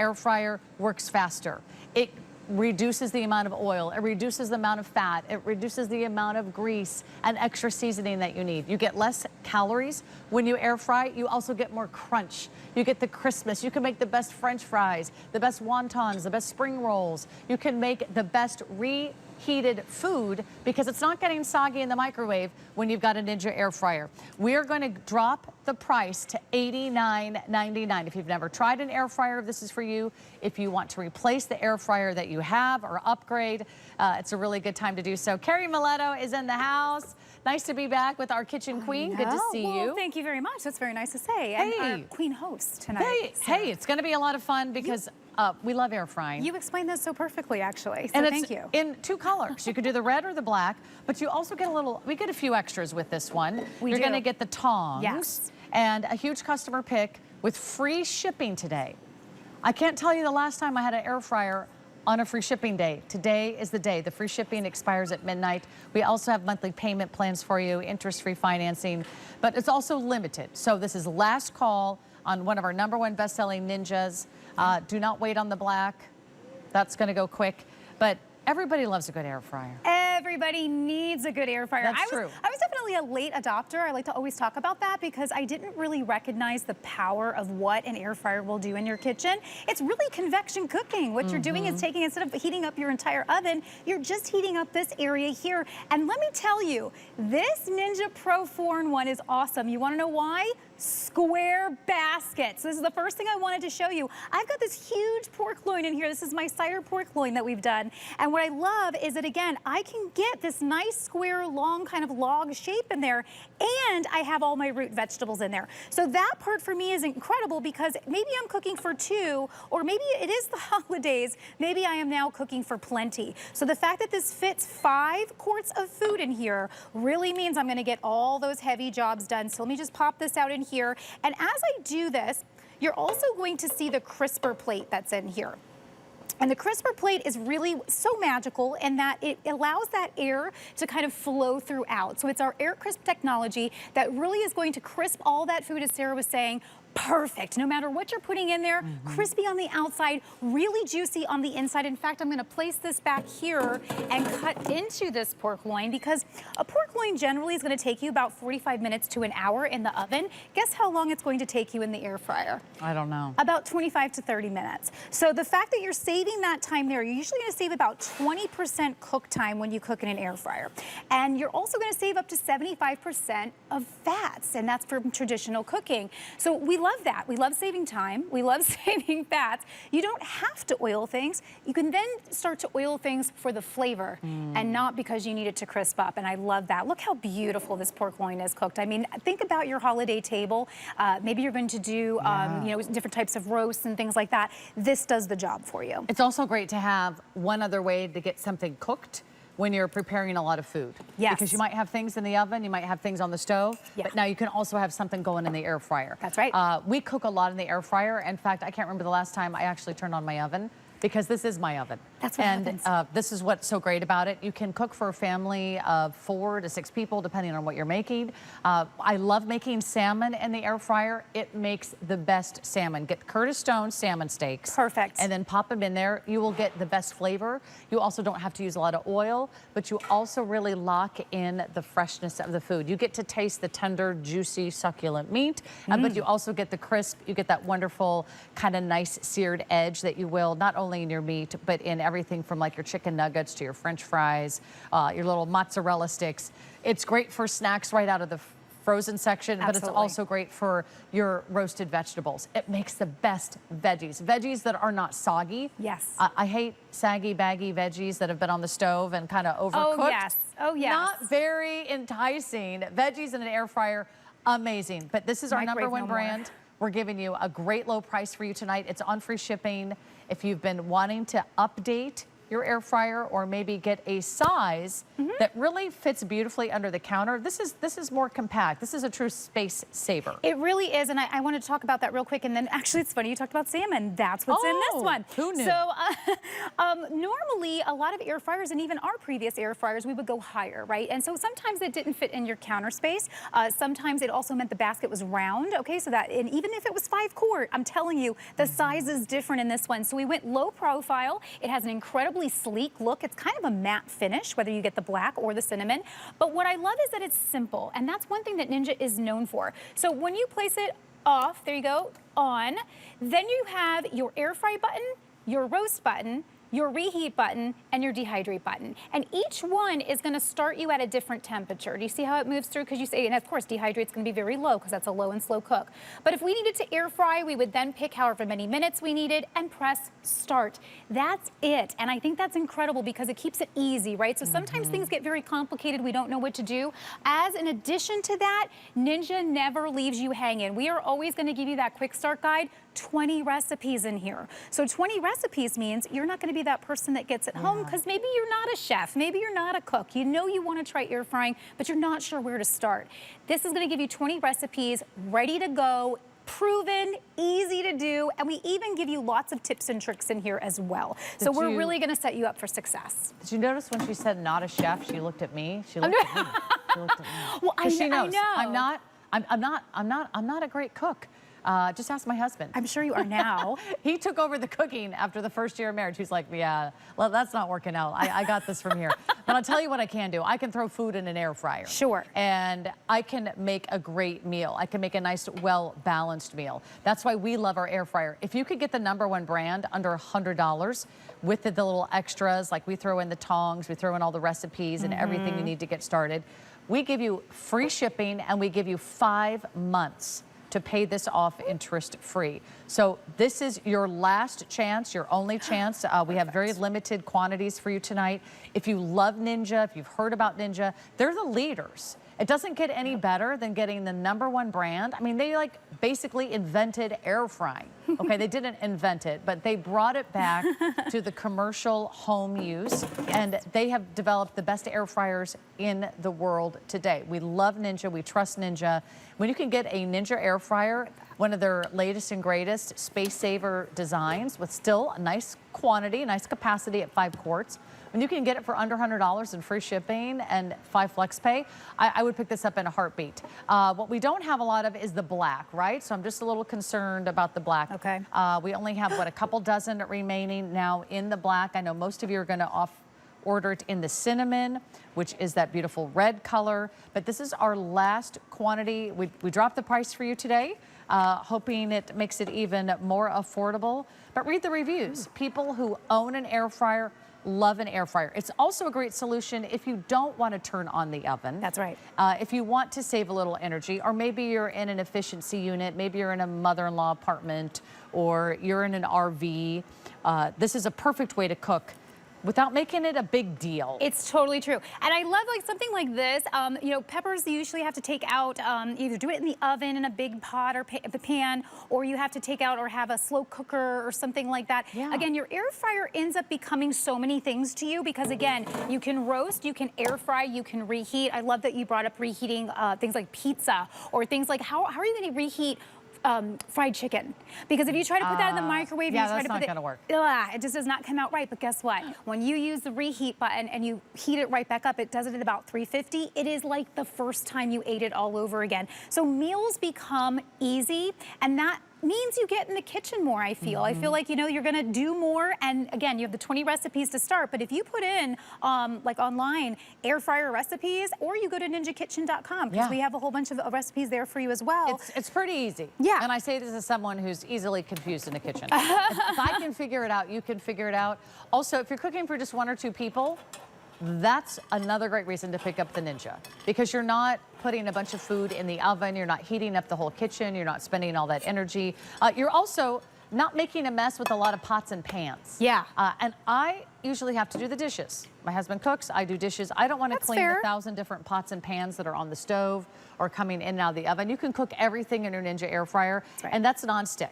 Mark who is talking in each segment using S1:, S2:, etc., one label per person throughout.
S1: air fryer works faster. It reduces the amount of oil, it reduces the amount of fat, it reduces the amount of grease and extra seasoning that you need. You get less calories when you air fry. You also get more crunch. You get the crispness. You can make the best French fries, the best wontons, the best spring rolls. You can make the best reheated food because it's not getting soggy in the microwave when you've got a Ninja air fryer. We're going to drop the price to $89.99. If you've never tried an air fryer, this is for you. If you want to replace the air fryer that you have or upgrade, it's a really good time to do so. Carrie Mileto is in the house. Nice to be back with our kitchen queen. Good to see you.
S2: Thank you very much. That's very nice to say. And our queen host tonight.
S1: Hey, it's going to be a lot get a fun because we love air frying.
S2: You explained this so perfectly, actually. So
S1: and
S2: thank you.
S1: In 2 colors. You could do the red or the black, but you also get a little. We get a few extras with this one. You're going to get the tongs.
S2: Yes.
S1: And a huge customer pick with free shipping today. I can't tell you the last time I had an air fryer on a free shipping day. Today is the day. The free shipping expires at midnight. We also have monthly payment plans for you, interest-free financing, but it's also limited. So this is last call on one of our #1 best-selling Ninjas. Do not wait on the black. That's going to go quick, but everybody loves a good air fryer.
S2: Everybody needs a good air fryer.
S1: That's true.
S2: I was definitely a late adopter. I like to always talk about that because I didn't really recognize the power of what an air fryer will do in your kitchen. It's really convection cooking. What you're doing is taking, instead of heating up your entire oven, you're just heating up this area here. And let me tell you, this Ninja Pro 4-in-1 is awesome. You want to know why? Square baskets. This is the first thing I wanted to show you. I've got this huge pork loin in here. This is my sire pork loin that we've done. And what I love is that, again, I can get this nice square, long kind of log shape in there, and I have all my root vegetables in there. So that part for me is incredible because maybe I'm cooking for 2, or maybe it is the holidays. Maybe I am now cooking for plenty. So the fact that this fits 5 quarts of food in here really means I'm gonna get all those heavy jobs done. So let me just pop this out in here. And as I do this, you're also going to see the crisper plate that's in here. And the crisper plate is really so magical in that it allows that air to kind of flow throughout. So it's our air crisp technology that really is going to crisp all that food, as Sarah was saying, perfect. No matter what you're putting in there, crispy on the outside, really juicy on the inside. In fact, I'm going to place this back here and cut into this pork loin because a pork loin generally is going to take you about 45 minutes to an hour in the oven. Guess how long it's going to take you in the air fryer?
S1: I don't know.
S2: About 25 to 30 minutes. So the fact that you're saving that time there, you're usually going to save about 20% cook time when you cook in an air fryer. And you're also going to save up to 75% of fats, and that's from traditional cooking. So we love that. We love saving time. We love saving fats. You don't have to oil things. You can then start to oil things for the flavor and not because you need it to crisp up. And I love that. Look how beautiful this pork loin is cooked. I mean, think about your holiday table. Maybe you're going to do, you know, different types of roasts and things like that. This does the job for you.
S1: It's also great to have one other way to get something cooked when you're preparing a lot of food.
S2: Yes.
S1: Because you might have things in the oven, you might have things on the stove, but now you can also have something going in the air fryer.
S2: That's right.
S1: We cook a lot in the air fryer. In fact, I can't remember the last time I actually turned on my oven because this is my oven.
S2: That's what happens.
S1: This is what's so great about it. You can cook for a family of 4 to 6 people, depending on what you're making. I love making salmon in the air fryer. It makes the best salmon. Get Curtis Stone salmon steaks.
S2: Perfect.
S1: And then pop them in there. You will get the best flavor. You also don't have to use a lot of oil, but you also really lock in the freshness of the food. You get to taste the tender, juicy, succulent meat, but you also get the crisp. You get that wonderful kind of nice seared edge that you will not only in your meat, but in everything from like your chicken nuggets to your French fries, your little mozzarella sticks. It's great for snacks right out of the frozen section, but it's also great for your roasted vegetables. It makes the best veggies. Veggies that are not soggy.
S2: Yes.
S1: I hate saggy, baggy veggies that have been on the stove and kind of overcooked.
S2: Oh, yes. Oh, yes.
S1: Not very enticing. Veggies in an air fryer, amazing. But this is our #1 brand. We're giving you a great low price for you tonight. It's on free shipping. If you've been wanting to update your air fryer, or maybe get a size that really fits beautifully under the counter. This is more compact. This is a true space saver.
S2: It really is, and I wanted to talk about that real quick. And then actually, it's funny you talked about salmon. That's what's in this one.
S1: Who knew?
S2: So normally, a lot of air fryers, and even our previous air fryers, we would go higher, right? And so sometimes it didn't fit in your counter space. Sometimes it also meant the basket was round. Okay, so that, and even if it was 5-quart, I'm telling you, the size is different in this one. So we went low profile. It has an incredibly sleek look. It's kind of a matte finish, whether you get the black or the cinnamon. But what I love is that it's simple, and that's one thing that Ninja is known for. So when you place it off, there you go, on, then you have your air fry button, your roast button, your reheat button, and your dehydrate button. And each one is gonna start you at a different temperature. Do you see how it moves through? Because you say, and of course, dehydrate's gonna be very low because that's a low and slow cook. But if we needed to air fry, we would then pick however many minutes we needed and press start. That's it. And I think that's incredible because it keeps it easy, right? So sometimes things get very complicated. We don't know what to do. As an addition to that, Ninja never leaves you hanging. We are always gonna give you that quick start guide, 20 recipes in here. So 20 recipes means you're not gonna be that person that gets it home because maybe you're not a chef, maybe you're not a cook. You know you want to try air frying, but you're not sure where to start. This is going to give you 20 recipes ready to go, proven, easy to do, and we even give you lots of tips and tricks in here as well. So we're really going to set you up for success.
S1: Did you notice when she said not a chef, she looked at me? She looked at me. She looked at me.
S2: Well,
S1: she knows.
S2: I know.
S1: I'm not a great cook. Just ask my husband.
S2: I'm sure you are now.
S1: He took over the cooking after the first year of marriage. He's like, yeah, well, that's not working out. I got this from here. But I'll tell you what I can do. I can throw food in an air fryer.
S2: Sure.
S1: And I can make a great meal. I can make a nice, well-balanced meal. That's why we love our air fryer. If you could get the #1 brand under $100 with the little extras, like we throw in the tongs, we throw in all the recipes and everything you need to get started, we give you free shipping and we give you 5 months to pay this off interest-free. So this is your last chance, your only chance. We have very limited quantities for you tonight. If you love Ninja, if you've heard about Ninja, they're the leaders. It doesn't get any better than getting the #1 brand. I mean, they like basically invented air frying. Okay, they didn't invent it, but they brought it back to the commercial home use, and they have developed the best air fryers in the world today. We love Ninja, we trust Ninja. When you can get a Ninja air fryer, one of their latest and greatest space saver designs with still a nice quantity, nice capacity at 5 quarts, when you can get it for under $100 in free shipping and 5 flex pay, I would pick this up in a heartbeat. What we don't have a lot of is the black, right? So I'm just a little concerned about the black.
S2: Okay.
S1: We only have, what, a couple dozen remaining now in the black. I know most of you are going to order it in the cinnamon, which is that beautiful red color. But this is our last quantity. We dropped the price for you today, hoping it makes it even more affordable. But read the reviews. People who own an air fryer love an air fryer. It's also a great solution if you don't want to turn on the oven.
S2: That's right.
S1: If you want to save a little energy, or maybe you're in an efficiency unit, maybe you're in a mother-in-law apartment, or you're in an RV, this is a perfect way to cook without making it a big deal.
S2: It's totally true. And I love like something like this. You know, peppers you usually have to take out, either do it in the oven in a big pot or the pan, or you have to take out or have a slow cooker or something like that.
S1: Yeah.
S2: Again, your air fryer ends up becoming so many things to you because again, you can roast, you can air fry, you can reheat. I love that you brought up reheating things like pizza or things like how are you going to reheat fried chicken? Because if you try to put that in the microwave,
S1: yeah,
S2: you try
S1: that's
S2: to put
S1: not gonna work.
S2: It just does not come out right. But guess what? When you use the reheat button and you heat it right back up, it does it at about 350. It is like the first time you ate it all over again. So meals become easy, and that means you get in the kitchen more, I feel. I feel like, you know, you're gonna do more, and again, you have the 20 recipes to start, but if you put in, like online, air fryer recipes, or you go to ninjakitchen.com, because we have a whole bunch of recipes there for you as well.
S1: It's pretty easy.
S2: Yeah.
S1: And I say this as someone who's easily confused in the kitchen. If I can figure it out, you can figure it out. Also, if you're cooking for just 1 or 2 people, that's another great reason to pick up the Ninja, because you're not putting a bunch of food in the oven, you're not heating up the whole kitchen, you're not spending all that energy. You're also not making a mess with a lot of pots and pans.
S2: Yeah.
S1: And I usually have to do the dishes. My husband cooks, I do dishes. I don't want to clean the 1,000 different pots and pans that are on the stove or coming in and out of the oven. You can cook everything in your Ninja air fryer, and that's nonstick.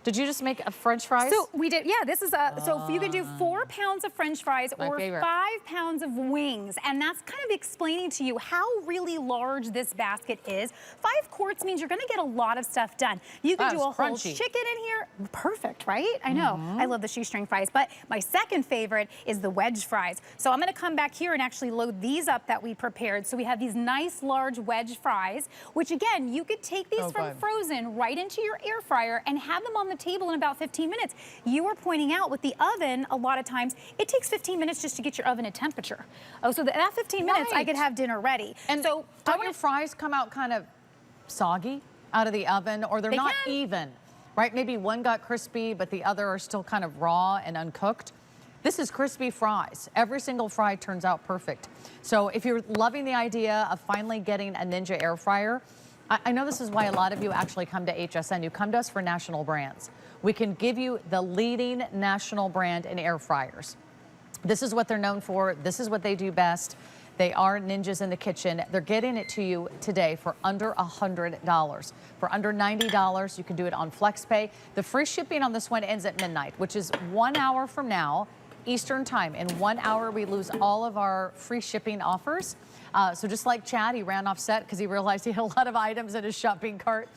S1: Did you just make a French fries?
S2: So we did, yeah, this is so you can do 4 pounds of French fries or
S1: favorite.
S2: 5 pounds of wings. And that's kind of explaining to you how really large this basket is. 5 quarts means you're gonna get a lot of stuff done. You can do a whole chicken in here. Perfect, right? I know, I love the shoestring fries. But my second favorite is the wedge fries. So I'm gonna come back here and actually load these up that we prepared. So we have these nice large wedge fries, which again, you could take these from frozen right into your air fryer and have them on the table in about 15 minutes. You were pointing out with the oven, a lot of times, it takes 15 minutes just to get your oven at temperature. Oh, so that 15 minutes, I could have dinner ready.
S1: And so don't your fries come out kind of soggy out of the oven, or they're not even, right? Maybe one got crispy, but the other are still kind of raw and uncooked. This is crispy fries. Every single fry turns out perfect. So if you're loving the idea of finally getting a Ninja air fryer, I know this is why a lot of you actually come to HSN. You come to us for national brands. We can give you the leading national brand in air fryers. This is what they're known for. This is what they do best. They are ninjas in the kitchen. They're getting it to you today for under $100. For under $90, you can do it on FlexPay. The free shipping on this one ends at midnight, which is 1 hour from now, Eastern time. In 1 hour, we lose all of our free shipping offers. So just like Chad, he ran off set because he realized he had a lot of items in his shopping cart.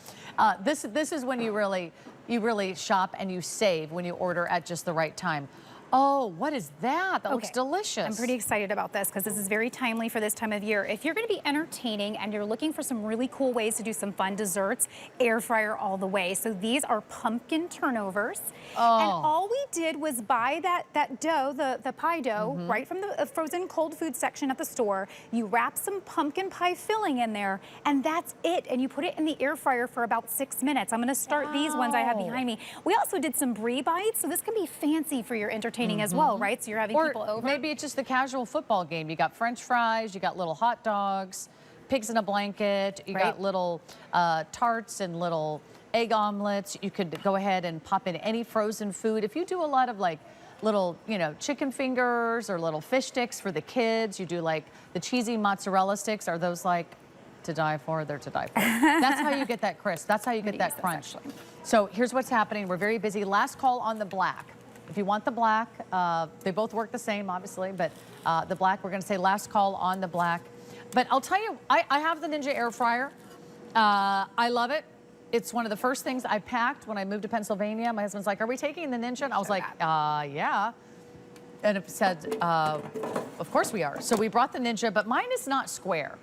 S1: This is when you really shop and you save when you order at just the right time. Oh, what is that? That looks delicious.
S2: I'm pretty excited about this because this is very timely for this time of year. If you're going to be entertaining and you're looking for some really cool ways to do some fun desserts, air fryer all the way. So these are pumpkin turnovers. And all we did was buy that dough, the pie dough, right from the frozen cold food section at the store. You wrap some pumpkin pie filling in there, and that's it. And you put it in the air fryer for about 6 minutes. I'm going to start these ones I have behind me. We also did some brie bites, so this can be fancy for your entertainment as well, right? So you're having people over.
S1: Maybe it's just the casual football game. You got French fries, you got little hot dogs, pigs in a blanket, you got little tarts and little egg omelets. You could go ahead and pop in any frozen food. If you do a lot of like little, chicken fingers or little fish sticks for the kids, you do like the cheesy mozzarella sticks. Are those like to die for? They're to die for. That's how you get that crisp. That's how you get that crunch. So here's what's happening. We're very busy. Last call on the black. If you want the black, they both work the same, obviously, but the black, we're going to say last call on the black. But I'll tell you, I have the Ninja air fryer. I love it. It's one of the first things I packed when I moved to Pennsylvania. My husband's like, are we taking the Ninja? And I was like, yeah. And it said, of course we are. So we brought the Ninja, but mine is not square.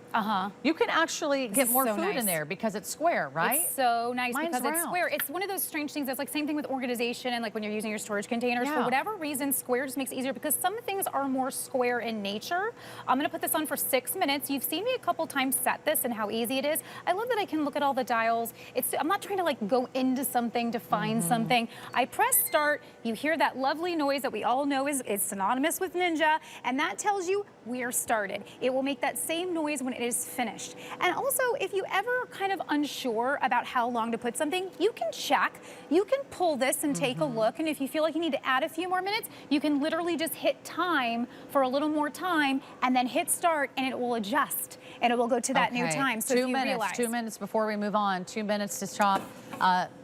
S1: You can actually get more food in there because it's square, right?
S2: It's so nice because it's square. It's one of those strange things. It's like same thing with organization and like when you're using your storage containers. For whatever reason, square just makes it easier because some things are more square in nature. I'm gonna put this on for 6 minutes. You've seen me a couple times set this and how easy it is. I love that I can look at all the dials. I'm not trying to like go into something to find something. I press start. You hear that lovely noise that we all know is synonymous with Ninja, and that tells you we are started. It will make that same noise when it is finished. And also, if you ever kind of unsure about how long to put something, you can check. You can pull this and take a look, and if you feel like you need to add a few more minutes, you can literally just hit time for a little more time and then hit start, and it will adjust, and it will go to that new time. So
S1: 2 minutes, 2 minutes before we move on, 2 minutes to shop.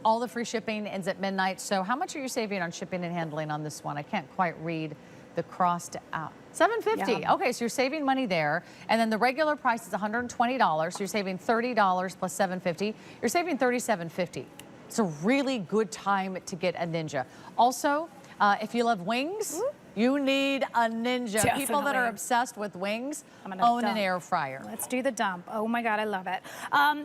S1: All the free shipping ends at midnight. So how much are you saving on shipping and handling on this one? I can't quite read the crossed out. $7.50. Okay, so you're saving money there. And then the regular price is $120. So you're saving $30 plus $7.50. You're saving $37.50. It's a really good time to get a Ninja. Also, if you love wings, you need a Ninja.
S2: Definitely.
S1: People that are obsessed with wings own an air fryer.
S2: Let's do the dump. Oh my God, I love it.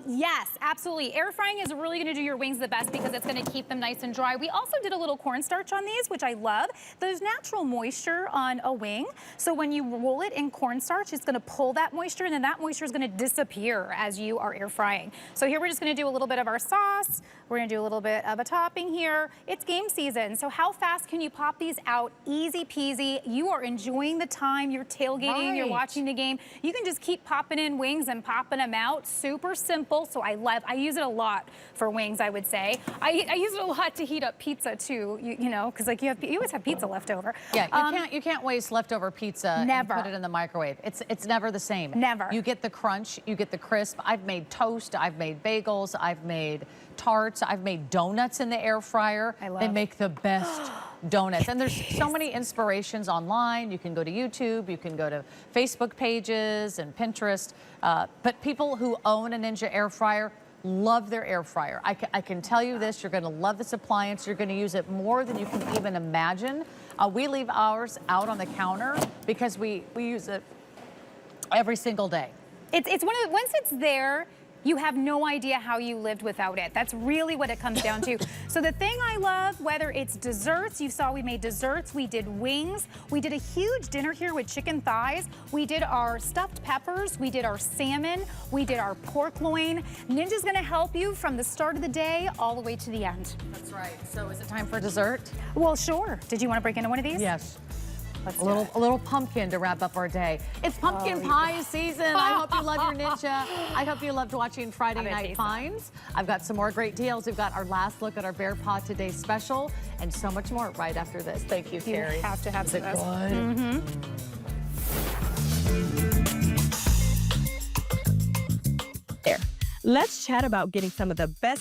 S2: Yes, absolutely. Air frying is really gonna do your wings the best because it's gonna keep them nice and dry. We also did a little cornstarch on these, which I love. There's natural moisture on a wing. So when you roll it in cornstarch, it's gonna pull that moisture and then that moisture is gonna disappear as you are air frying. So here we're just gonna do a little bit of our sauce. We're gonna do a little bit of a topping here. It's game season. So how fast can you pop these out? Easy peasy. peasy. You are enjoying the time. You're tailgating. You're
S1: Right.
S2: watching the game. You can just keep popping in wings and popping them out. Super simple. So I use it a lot for wings, I would say. I use it a lot to heat up pizza too. You know, because like you always have pizza left over.
S1: Yeah, you can't waste leftover pizza
S2: Never.
S1: and put it in the microwave. It's never the same.
S2: Never.
S1: You get the crunch, you get the crisp. I've made toast, I've made bagels, I've made tarts, I've made donuts in the air fryer. They make the best donuts. And there's so many inspirations online. You can go to YouTube, you can go to Facebook pages and Pinterest. But people who own a Ninja air fryer love their air fryer. I can tell you this, you're gonna love this appliance. You're gonna use it more than you can even imagine. We leave ours out on the counter because we use it every single day.
S2: It's one of the, once it's there, you have no idea how you lived without it. That's really what it comes down to. So the thing I love, whether it's desserts, you saw we made desserts, we did wings, we did a huge dinner here with chicken thighs, we did our stuffed peppers, we did our salmon, we did our pork loin. Ninja's gonna help you from the start of the day all the way to the end.
S1: That's right. So is it time for dessert?
S2: Well, sure. Did you want to break into one of these?
S1: Yes.
S2: Let's
S1: A little pumpkin to wrap up our day. It's pumpkin pie season. I hope you love your Ninja. I hope you loved watching Friday Night Finds. I've got some more great deals. We've got our last look at our Bear Paw Today special and so much more right after this. Thank you, Carrie.
S2: You have to have
S1: Is it
S2: this.
S1: good?
S3: There. Let's chat about getting some of the best